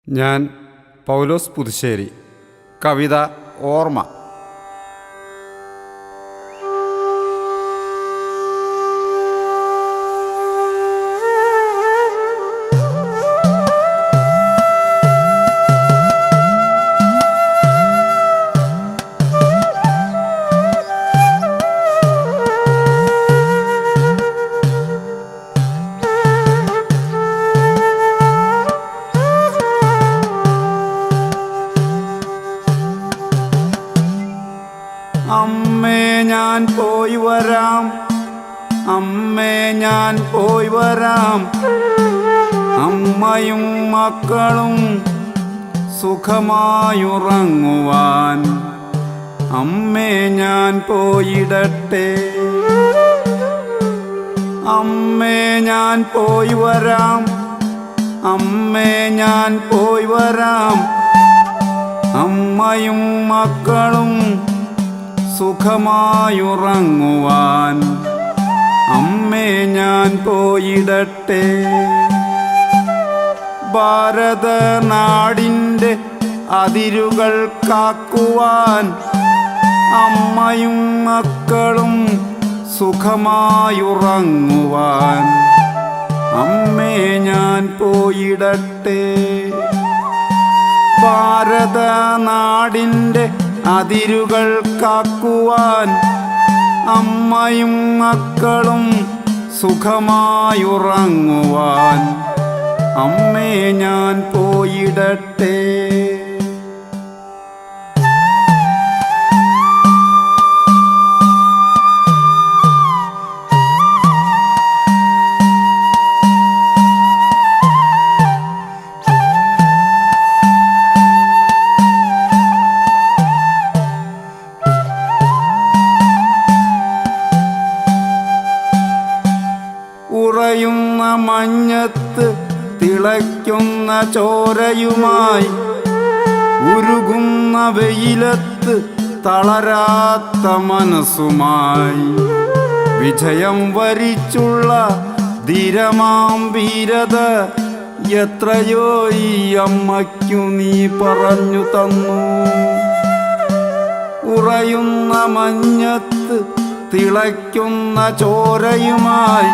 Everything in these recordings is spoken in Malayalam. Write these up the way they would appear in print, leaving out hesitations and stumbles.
ഞാൻ പൗലോസ് പുതുശ്ശേരി. കവിത ഓർമ്മ. അമ്മേ ഞാൻ പോയി വരാം, അമ്മേ ഞാൻ പോയി വരാം. അമ്മയും മക്കളും സുഖമായുറങ്ങുവാൻ അമ്മേ ഞാൻ പോയിടട്ടെ. അമ്മേ ഞാൻ പോയി വരാം, അമ്മേ ഞാൻ പോയി വരാം. അമ്മയും മക്കളും സുഖമായുറങ്ങുവാൻ അമ്മേ ഞാൻ പോയിടട്ടെ. ഭാരതനാടിൻ്റെ അതിരുകൾ കാക്കുവാൻ അമ്മയും മക്കളും സുഖമായുറങ്ങുവാൻ അമ്മേ ഞാൻ പോയിടട്ടെ. ഭാരതനാടിൻ്റെ അതിരുകൾ കാക്കുവാൻ അമ്മയും മക്കളും സുഖമായുറങ്ങുവാൻ അമ്മേ ഞാൻ പോയിടട്ടെ. ഉറയുന്ന മഞ്ഞത്ത് തിളയ്ക്കുന്ന ചോരയുമായി, ഉരുകുന്ന വെയിലത്ത് തളരാത്ത മനസ്സുമായി, വിജയം വരിച്ചുള്ള ധീരമാം വീരത എത്രയോ ഈ അമ്മയ്ക്കു നീ പറഞ്ഞു തന്നു. ഉറയുന്ന മഞ്ഞത്ത് തിളയ്ക്കുന്ന ചോരയുമായി,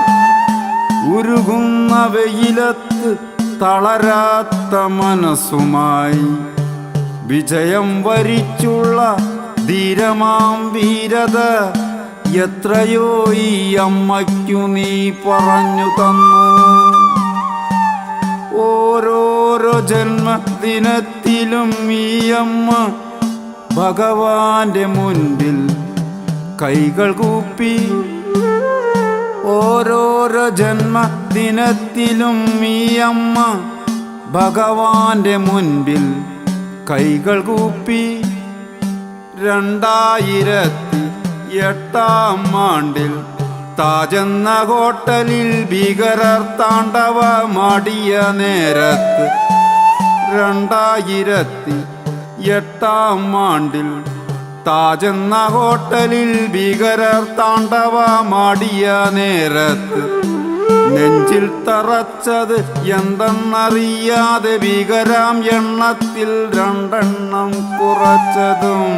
ഉരുകുന്ന വെയിലത്ത് തളരാത്ത മനസ്സുമായി, വിജയം വരിച്ചുള്ള ധീരമാം വീരത എത്രയോ ഈ അമ്മയ്ക്കു നീ പറഞ്ഞു തന്നു. ഓരോരോ ജന്മദിനത്തിലും ഈ അമ്മ ഭഗവാന്റെ മുൻപിൽ കൈകൾ കൂപ്പി. ഓരോരോ ജന്മദിനത്തിലും ഈ അമ്മ ഭഗവാന്റെ മുൻപിൽ കൈകൾ കൂപ്പി. 2008 താജെന്ന ഹോട്ടലിൽ ഭീകരർ താണ്ഡവമാടിയ നേരത്ത്, 2008 താജെന്ന ഹോട്ടലിൽ ഭീകരർ താണ്ഡവമാടിയ നേരത്ത്, നെഞ്ചിൽ തറച്ചത് എന്തെന്നറിയാതെ ഭീകരാം എണ്ണത്തിൽ 2 എണ്ണം കുറച്ചതും.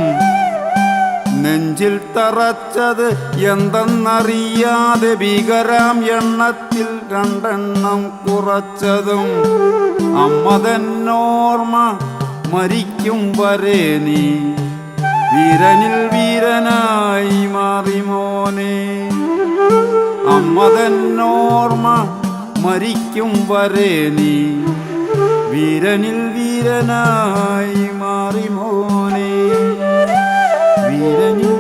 നെഞ്ചിൽ തറച്ചത് എന്തെന്നറിയാതെ ഭീകരാം എണ്ണത്തിൽ 2 എണ്ണം കുറച്ചതും. അമ്മ തന്നോർമ്മ മരിക്കും വരെ നീ വീരനിൽ വീരനായി മാറി മോനെ. അമ്മ തന്നോർമ്മ മരിക്കും വരെ നീ വീരനിൽ വീരനായി മാറി മോനെ. വീരനിൽ